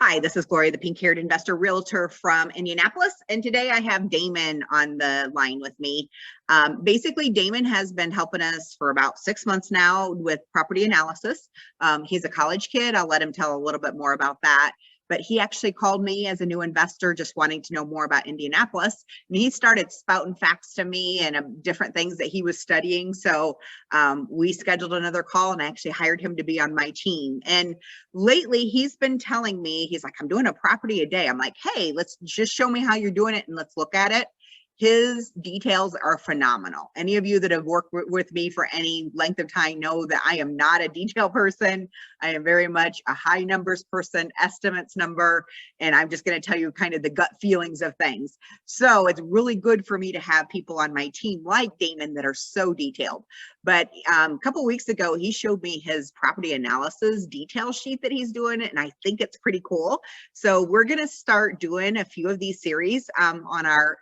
Hi, this is Gloria, the pink-haired investor realtor from Indianapolis. And today I have Damon on the line with me. Basically, Damon has been helping us for about 6 months now with property analysis. He's a college kid. I'll let him tell a little bit more about that. But he actually called me as a new investor, just wanting to know more about Indianapolis. And he started spouting facts to me and different things that he was studying. So we scheduled another call and I actually hired him to be on my team. And lately he's been telling me, he's like, I'm doing a property a day. I'm like, hey, let's just show me how you're doing it and let's look at it. His details are phenomenal. Any of you that have worked with me for any length of time know that I am not a detail person. I am very much a high numbers person, estimates number, and I'm just going to tell you kind of the gut feelings of things. So it's really good for me to have people on my team like Damon that are so detailed. But a couple of weeks ago, he showed me his property analysis detail sheet that he's doing, and I think it's pretty cool. So we're going to start doing a few of these series on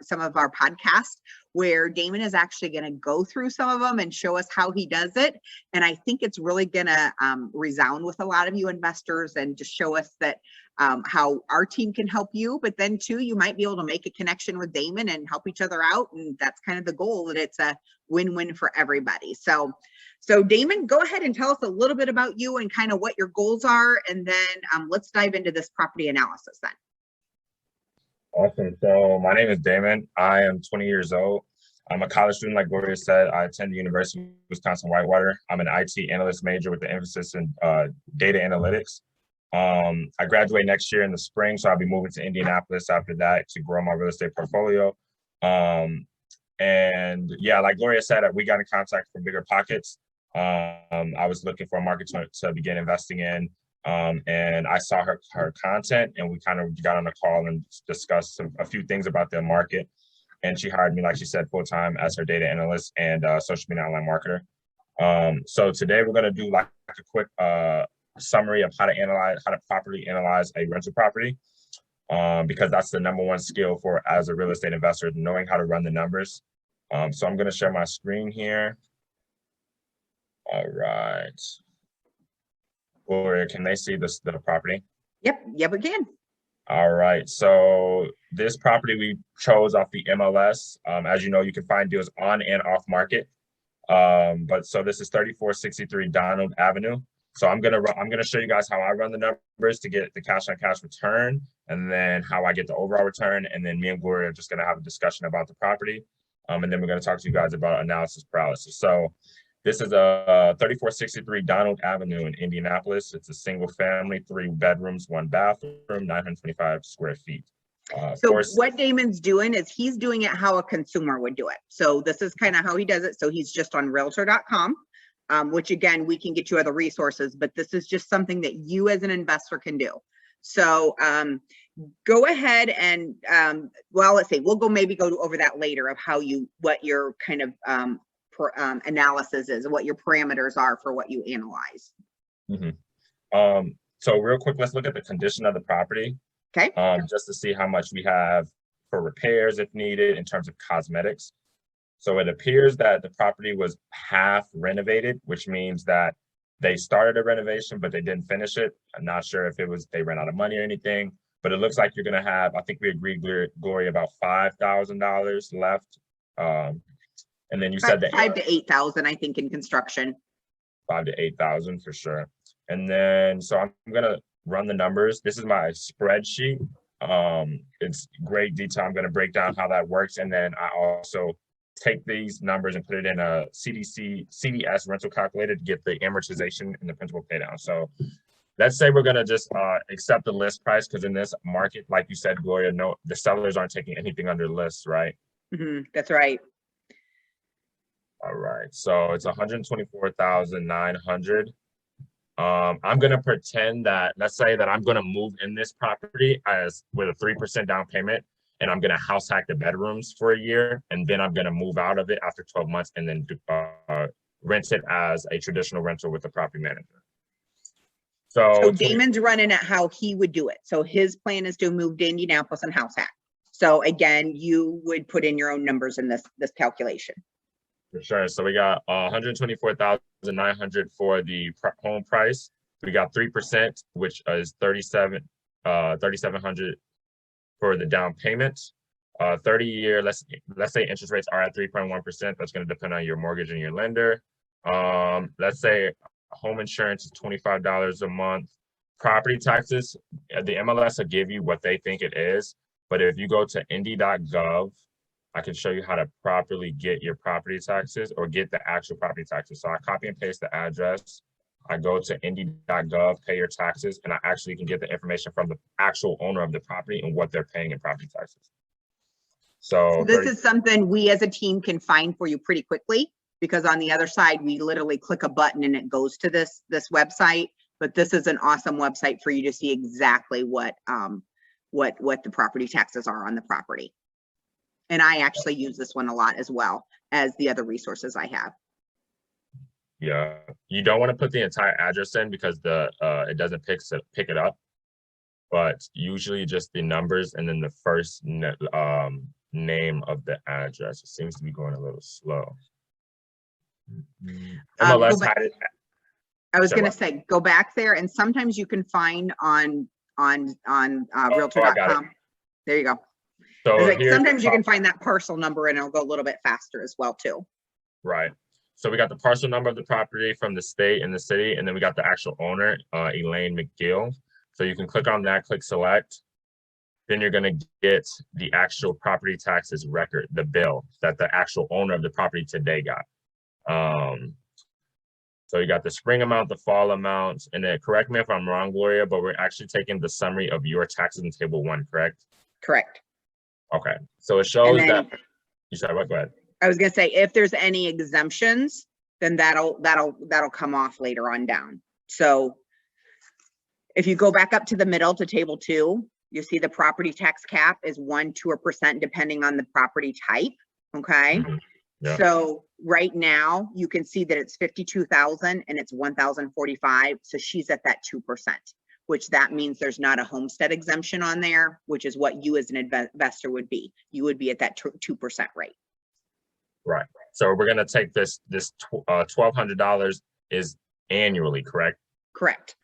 some of our podcasts where Damon is actually going to go through some of them and show us how he does it. And I think it's really going to resound with a lot of you investors and just show us that how our team can help you. But then too, you might be able to make a connection with Damon and help each other out. And that's kind of the goal, that it's a win-win for everybody. So Damon, go ahead and tell us a little bit about you and kind of what your goals are. And then let's dive into this property analysis then. Awesome. So my name is Damon. I am 20 years old. I'm a college student, like Gloria said. I attend the University of Wisconsin-Whitewater. I'm an IT analyst major with an emphasis in data analytics. I graduate next year in the spring, so I'll be moving to Indianapolis after that to grow my real estate portfolio. And yeah, like Gloria said, we got in contact for Bigger Pockets. I was looking for a market to begin investing in. And I saw her content, and we kind of got on a call and discussed a few things about the market. And she hired me, like she said, full-time as her data analyst and social media online marketer. So today we're going to do like a quick summary of how to properly analyze a rental property, because that's the number one skill as a real estate investor, knowing how to run the numbers. So I'm going to share my screen here. All right. Gloria, can they see the property? Yep, we can. All right, so this property we chose off the MLS. As you know, you can find deals on and off market. But so this is 3463 Donald Avenue. So I'm gonna show you guys how I run the numbers to get the cash on cash return, and then how I get the overall return. And then me and Gloria are just gonna have a discussion about the property. And then we're gonna talk to you guys about analysis paralysis. So this is a 3463 Donald Avenue in Indianapolis. It's a single family, 3 bedrooms, 1 bathroom, 925 square feet. So what Damon's doing is he's doing it how a consumer would do it. So this is kind of how he does it. So he's just on realtor.com, which again, we can get you other resources, but this is just something that you as an investor can do. So go ahead and, well, let's see, maybe go over that later of what your kind of analysis is, what your parameters are for what you analyze. So real quick, let's look at the condition of the property. Okay. Just to see how much we have for repairs if needed in terms of cosmetics. So it appears that the property was half renovated, which means that they started a renovation, but they didn't finish it. I'm not sure if they ran out of money or anything, but it looks like you're going to have, I think we agreed, Gloria, about $5,000 left. And then you said that 5 to 8,000, I think, in construction. 5 to 8,000 for sure. And then, so I'm going to run the numbers. This is my spreadsheet. It's great detail. I'm going to break down how that works. And then I also take these numbers and put it in a CDS rental calculator to get the amortization and the principal pay down. So let's say we're going to just accept the list price, because in this market, like you said, Gloria, no, the sellers aren't taking anything under list, right? That's right. All right, so it's 124,900. I'm gonna pretend that, let's say that I'm gonna move in this property with a 3% down payment, and I'm gonna house hack the bedrooms for a year, and then I'm gonna move out of it after 12 months and then rent it as a traditional rental with the property manager. So Damon's running it how he would do it. So his plan is to move to Indianapolis and house hack. So again, you would put in your own numbers in this calculation. For sure. So we got 124,900 for the home price. We got 3%, which is 37. $3,700 for the down payment. 30-year, let's say interest rates are at 3.1%. That's going to depend on your mortgage and your lender. Let's say home insurance is $25 a month. Property taxes, the MLS will give you what they think it is. But if you go to indy.gov, I can show you how to properly get your property taxes or get the actual property taxes. So I copy and paste the address. I go to indy.gov, pay your taxes, and I actually can get the information from the actual owner of the property and what they're paying in property taxes. So this is something we as a team can find for you pretty quickly, because on the other side, we literally click a button and it goes to this website. But this is an awesome website for you to see exactly what the property taxes are on the property. And I actually use this one a lot as well as the other resources I have. Yeah, you don't want to put the entire address in because it doesn't pick it up. But usually just the numbers and then the first name of the address. It seems to be going a little slow. MLS had it. I was going to say, go back there, and sometimes you can find on realtor.com. There you go. So like sometimes you can find that parcel number and it'll go a little bit faster as well too. Right. So we got the parcel number of the property from the state and the city, and then we got the actual owner, Elaine McGill. So you can click on that, click select. Then you're going to get the actual property taxes record, the bill that the actual owner of the property today got. So you got the spring amount, the fall amount, and then correct me if I'm wrong, Gloria, but we're actually taking the summary of your taxes in table 1, correct? Correct. Okay. So it shows that you said what? Go ahead. I was going to say, if there's any exemptions, then that'll come off later on down. So if you go back up to the middle to table 2, you see the property tax cap is 1%, 2% depending on the property type. Okay. Mm-hmm. Yeah. So right now you can see that it's 52,000 and it's 1,045. So she's at that 2%, which that means there's not a homestead exemption on there, which is what you as an investor would be. You would be at that 2% rate. Right. So we're going to take this $1,200 is annually, correct? Correct.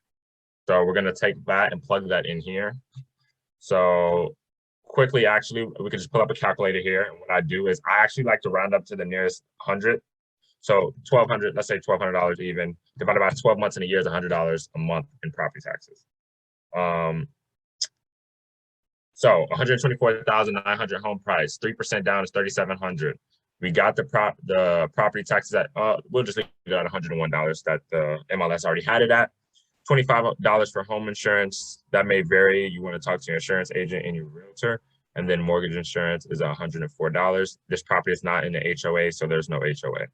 So we're going to take that and plug that in here. So quickly, actually, we can just pull up a calculator here. And what I do is I actually like to round up to the nearest 100. So 1,200, let's say $1,200 even, divided by 12 months in a year is $100 a month in property taxes. So 124,900 home price, 3% down is 3,700. We got the property taxes at, we'll just leave it at $101 that the MLS already had it at. $25 for home insurance. That may vary. You want to talk to your insurance agent and your realtor. And then mortgage insurance is $104. This property is not in the HOA, so there's no HOA.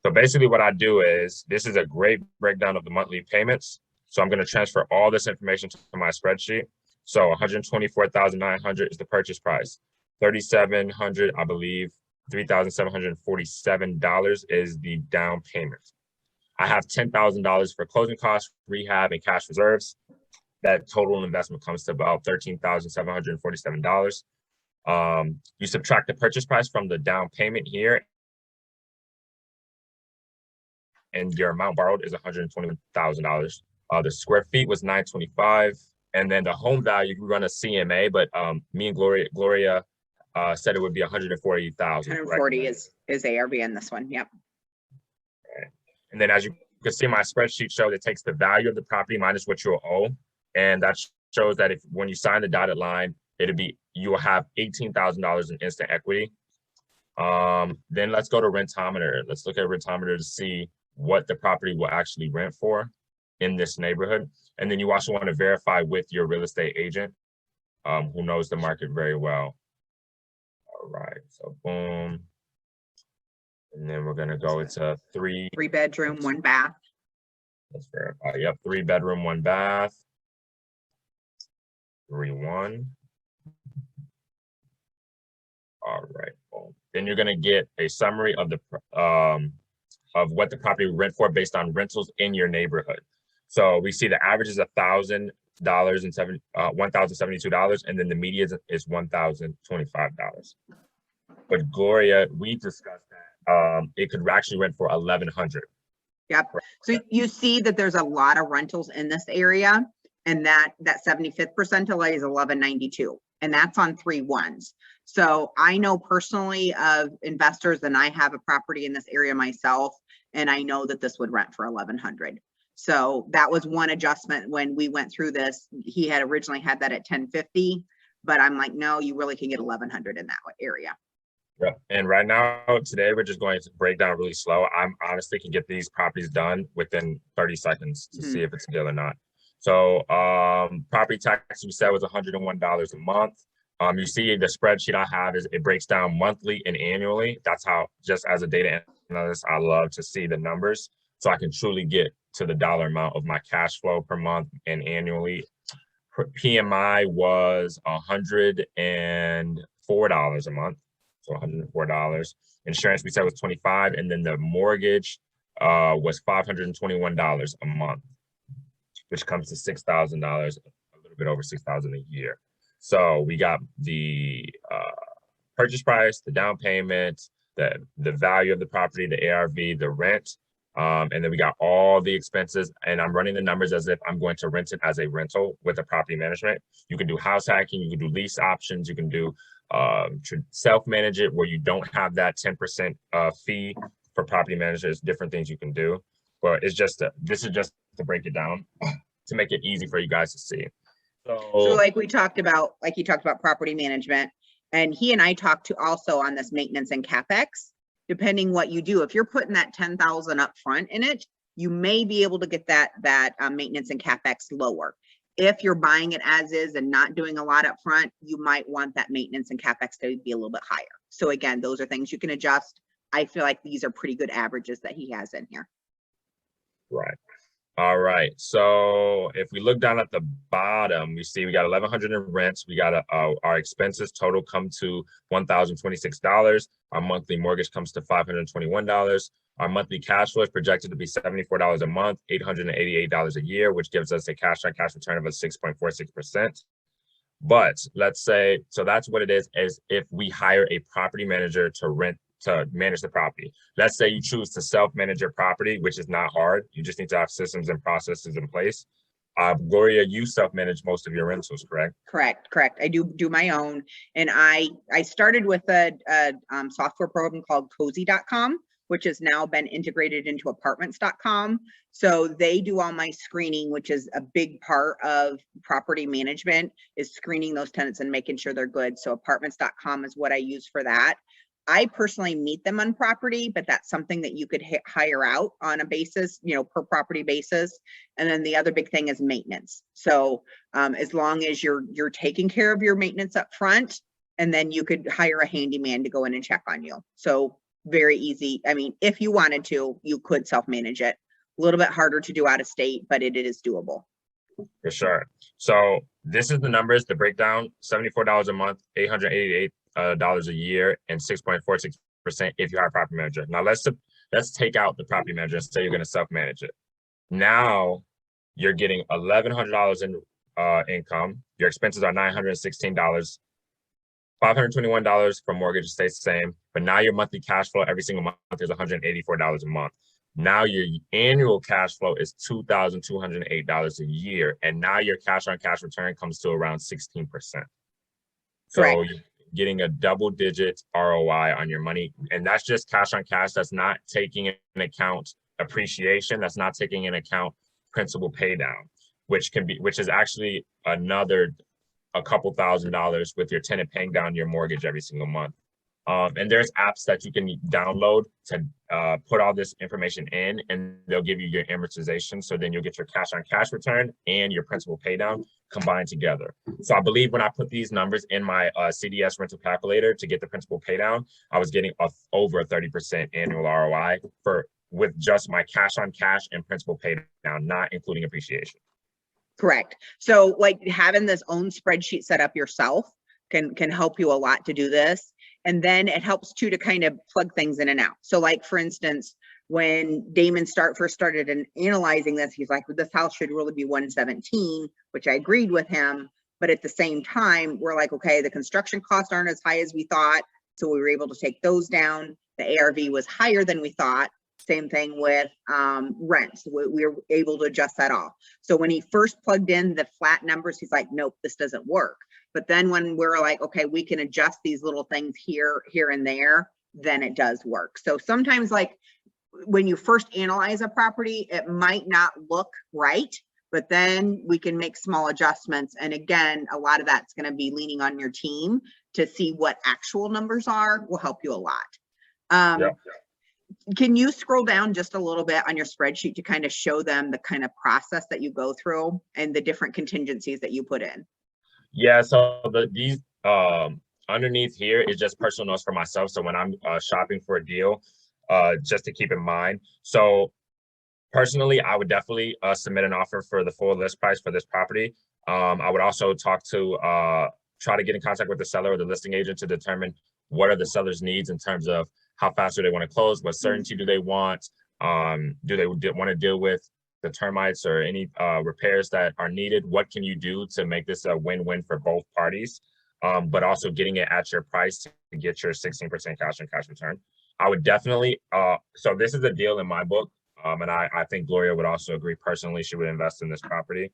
So basically what I do is, this is a great breakdown of the monthly payments. So I'm going to transfer all this information to my spreadsheet. So 124,900 is the purchase price. 3,700, I believe, $3,747 is the down payment. I have $10,000 for closing costs, rehab, and cash reserves. That total investment comes to about $13,747. You subtract the purchase price from the down payment here, and your amount borrowed is $120,000. The square feet was 925, and then the home value, we run a CMA, but me and Gloria said it would be 140,000. 140 is ARV in this one. Yep. Right. And then as you can see, my spreadsheet shows it takes the value of the property minus what you'll owe. And that shows that if when you sign the dotted line, you will have $18,000 in instant equity. Then let's go to Rentometer. Let's look at Rentometer to see what the property will actually rent for in this neighborhood. And then you also want to verify with your real estate agent who knows the market very well. All right, so boom. And then we're gonna go into 3 bedroom, 1 bath. Let's verify. Yep, 3 bedroom, 1 bath. 3-1. All right, boom. Then you're gonna get a summary of the of what the property will rent for based on rentals in your neighborhood. So we see the average is $1,072, and then the median is $1,025. But Gloria, we discussed that it could actually rent for $1,100. Yep. So you see that there's a lot of rentals in this area. And that 75th percentile is 1192, and that's on 3 ones. So I know personally of investors, and I have a property in this area myself, and I know that this would rent for 1100. So that was one adjustment when we went through this. He had originally had that at 1050, but I'm like, no, you really can get 1100 in that area. Yeah. And right now, today, we're just going to break down really slow. I'm honestly can get these properties done within 30 seconds to see if it's a deal or not. So property tax we said was $101 a month. You see the spreadsheet I have is it breaks down monthly and annually. That's how, just as a data analyst, I love to see the numbers so I can truly get to the dollar amount of my cash flow per month and annually. PMI was $104 a month, so $104. Insurance we said was $25, and then the mortgage was $521 a month, which comes to $6,000, a little bit over $6,000 a year. So we got the purchase price, the down payment, the value of the property, the ARV, the rent, and then we got all the expenses. And I'm running the numbers as if I'm going to rent it as a rental with a property management. You can do house hacking, you can do lease options, you can do self-manage it where you don't have that 10% fee for property managers. Different things you can do, but it's just this is just to break it down to make it easy for you guys to see. So like we talked about, like you talked about property management, and he and I talked to also on this maintenance and CapEx, depending what you do. If you're putting that 10,000 up front in it, you may be able to get that maintenance and CapEx lower. If you're buying it as is and not doing a lot up front, you might want that maintenance and CapEx to be a little bit higher. So again, those are things you can adjust. I feel like these are pretty good averages that he has in here. Right. All right. So if we look down at the bottom, we see we got 1,100 in rents. We got our expenses total come to $1,026. Our monthly mortgage comes to $521. Our monthly cash flow is projected to be $74 a month, $888 a year, which gives us a cash on cash return of a 6.46%. But let's say, so that's what it is if we hire a property manager to manage the property. Let's say you choose to self-manage your property, which is not hard. You just need to have systems and processes in place. Gloria, you self-manage most of your rentals, correct? Correct. I do my own. And I started with a software program called cozy.com, which has now been integrated into apartments.com. So they do all my screening, which is a big part of property management, is screening those tenants and making sure they're good. So apartments.com is what I use for that. I personally meet them on property, but that's something that you could hire out on a basis, per property basis. And then the other big thing is maintenance. So as long as you're taking care of your maintenance up front, and then you could hire a handyman to go in and check on you. So very easy. I mean, if you wanted to, you could self-manage it. A little bit harder to do out of state, but it is doable. For sure. So this is the numbers, the breakdown: $74 a month, $888 a year, and 6.46% if you hire a property manager. Now let's take out the property manager and say you're going to self-manage it. Now you're getting $1,100 in income. Your expenses are $916. $521 for mortgage stays the same, but now your monthly cash flow every single month is $184 a month. Now your annual cash flow is $2,208 a year, and now your cash on cash return comes to around 16%. So Correct. you're getting a double-digit ROI on your money, and that's just cash on cash. That's not taking into account appreciation. That's not taking into account principal pay down, which is actually another a couple $1,000s with your tenant paying down your mortgage every single month. And there's apps that you can download to put all this information in, and they'll give you your amortization. So then you'll get your cash on cash return and your principal pay down combined together. So I believe when I put these numbers in my CDS rental calculator to get the principal pay down, I was getting over a 30% annual ROI with just my cash on cash and principal pay down, not including appreciation. Correct. So like having this own spreadsheet set up yourself can help you a lot to do this. And then it helps too to kind of plug things in and out. So like, for instance, when Damon first started analyzing this, he's like, well, this house should really be 117, which I agreed with him. But at the same time, we're like, okay, the construction costs aren't as high as we thought. So we were able to take those down. The ARV was higher than we thought. Same thing with rents. We were able to adjust that all. So when he first plugged in the flat numbers, he's like, nope, this doesn't work. But then when we're like, okay, we can adjust these little things here and there, then it does work. So sometimes, like when you first analyze a property, it might not look right, but then we can make small adjustments. And again, a lot of that's going to be leaning on your team to see what actual numbers are, will help you a lot. Yeah. Can you scroll down just a little bit on your spreadsheet to kind of show them the kind of process that you go through and the different contingencies that you put in? Yeah, so these underneath here is just personal notes for myself. So when I'm shopping for a deal, just to keep in mind. So personally, I would definitely submit an offer for the full list price for this property. I would also talk to try to get in contact with the seller or the listing agent to determine what are the seller's needs in terms of how fast do they want to close, what certainty do they want, do they want to deal with the termites or any repairs that are needed. What can you do to make this a win-win for both parties, but also getting it at your price to get your 16% cash on cash return. I would definitely, so this is a deal in my book, and I think Gloria would also agree. Personally, she would invest in this property.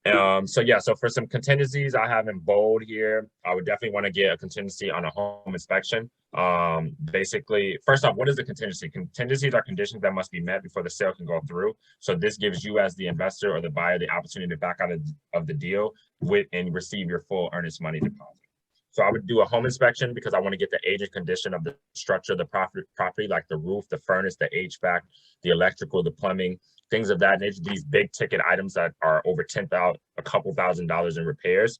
So yeah, so for some contingencies I have in bold here, I would definitely want to get a contingency on a home inspection. Basically, first off, what is a contingency? Contingencies are conditions that must be met before the sale can go through. So this gives you as the investor or the buyer the opportunity to back out of the deal with and receive your full earnest money deposit. So I would do a home inspection because I want to get the age and condition of the structure of the property, like the roof, the furnace, the HVAC, the electrical, the plumbing, things of that nature. These big ticket items that are over $10,000, a couple $1,000s in repairs.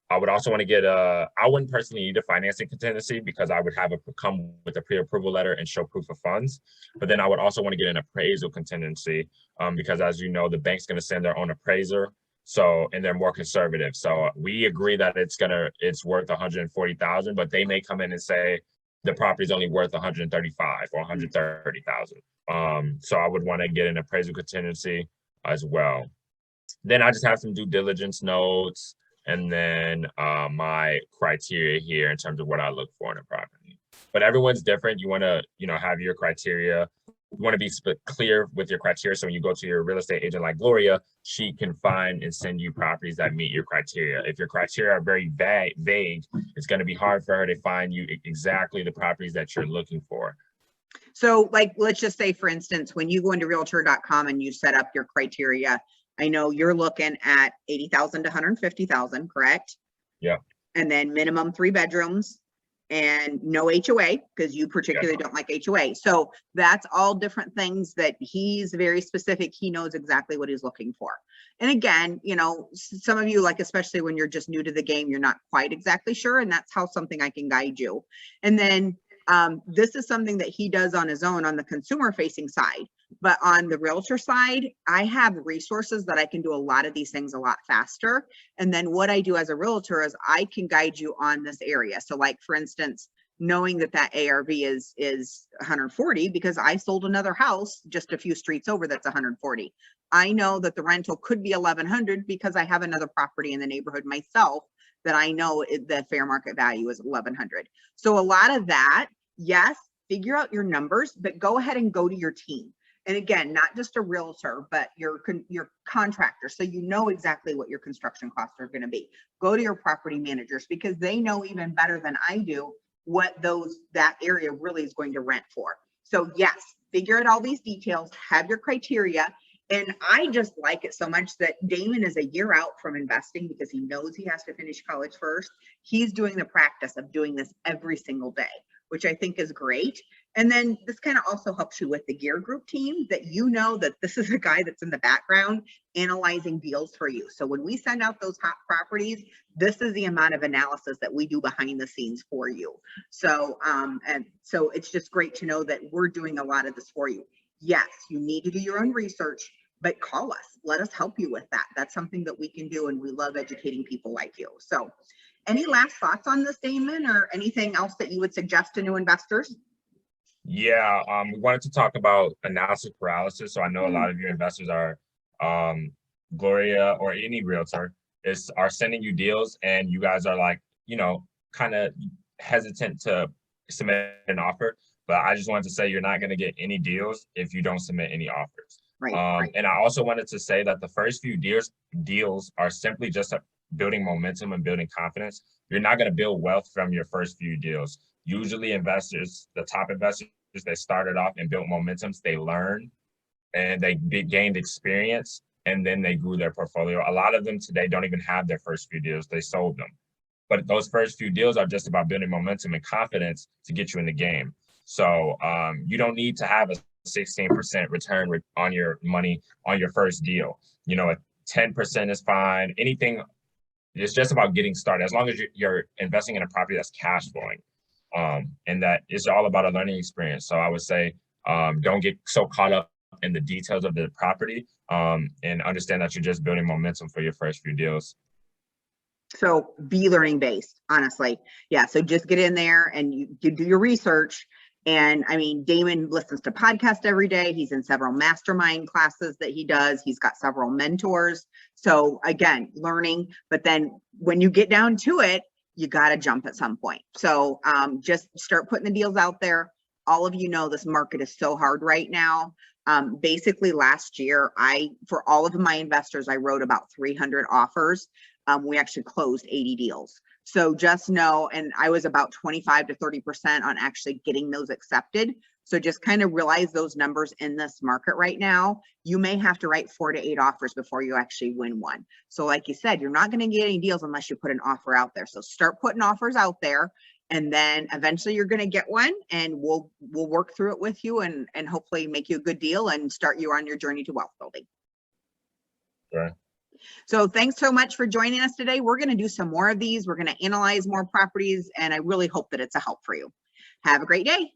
I would also want to get I wouldn't personally need a financing contingency because I would have it come with a pre-approval letter and show proof of funds. But then I would also want to get an appraisal contingency because, as you know, the bank's going to send their own appraiser. So, and they're more conservative. So we agree that it's worth 140,000, but they may come in and say the property's only worth 135 or 130,000. So I would want to get an appraisal contingency as well. Then I just have some due diligence notes and then my criteria here in terms of what I look for in a property. But everyone's different. You want to, have your criteria. You want to be clear with your criteria. So when you go to your real estate agent like Gloria, she can find and send you properties that meet your criteria. If your criteria are very vague, it's going to be hard for her to find you exactly the properties that you're looking for. So like, let's just say, for instance, when you go into realtor.com and you set up your criteria, I know you're looking at 80,000 to 150,000, correct? Yeah. And then minimum 3 bedrooms and no HOA, because you particularly don't like HOA. So that's all different things that he's very specific. He knows exactly what he's looking for. And again, some of you, like, especially when you're just new to the game, you're not quite exactly sure. And that's how something I can guide you. And then this is something that he does on his own on the consumer facing side. But on the realtor side, I have resources that I can do a lot of these things a lot faster. And then what I do as a realtor is I can guide you on this area. So like, for instance, knowing that ARV is 140 because I sold another house just a few streets over that's 140. I know that the rental could be 1,100 because I have another property in the neighborhood myself that I know the fair market value is 1,100. So a lot of that, yes, figure out your numbers, but go ahead and go to your team. And again, not just a realtor, but your contractor. So you know exactly what your construction costs are going to be. Go to your property managers because they know even better than I do what that area really is going to rent for. So yes, figure out all these details, have your criteria. And I just like it so much that Damon is a year out from investing because he knows he has to finish college first. He's doing the practice of doing this every single day, which I think is great. And then this kind of also helps you with the Gear Group team that that this is a guy that's in the background analyzing deals for you. So when we send out those hot properties, this is the amount of analysis that we do behind the scenes for you. So, and so it's just great to know that we're doing a lot of this for you. Yes, you need to do your own research, but call us. Let us help you with that. That's something that we can do, and we love educating people like you. So any last thoughts on this, Damon, or anything else that you would suggest to new investors? Yeah, we wanted to talk about analysis paralysis. So I know a lot of your investors are Gloria or any realtor are sending you deals and you guys are like, kind of hesitant to submit an offer. But I just wanted to say you're not going to get any deals if you don't submit any offers. Right. And I also wanted to say that the first few deals are simply just building momentum and building confidence. You're not going to build wealth from your first few deals. Usually investors, the top investors, they started off and built momentums, they learned and they gained experience, and then they grew their portfolio. A lot of them today don't even have their first few deals, they sold them. But those first few deals are just about building momentum and confidence to get you in the game. So you don't need to have a 16% return on your money on your first deal. You know, a 10% is fine. Anything, it's just about getting started. As long as you're investing in a property that's cash flowing, and that it's all about a learning experience. So I would say, don't get so caught up in the details of the property, and understand that you're just building momentum for your first few deals. So be learning based, honestly. Yeah. So just get in there and you do your research. And I mean, Damon listens to podcasts every day. He's in several mastermind classes that he does. He's got several mentors. So again, learning, but then when you get down to it, you got to jump at some point. So just start putting the deals out there. All of you know this market is so hard right now. Basically last year, for all of my investors, I wrote about 300 offers. We actually closed 80 deals. So just know, and I was about 25 to 30% on actually getting those accepted. So just kind of realize those numbers in this market right now. You may have to write 4 to 8 offers before you actually win one. So like you said, you're not going to get any deals unless you put an offer out there. So start putting offers out there, and then eventually you're going to get one, and we'll work through it with you and hopefully make you a good deal and start you on your journey to wealth building. Right. So thanks so much for joining us today. We're going to do some more of these. We're going to analyze more properties, and I really hope that it's a help for you. Have a great day.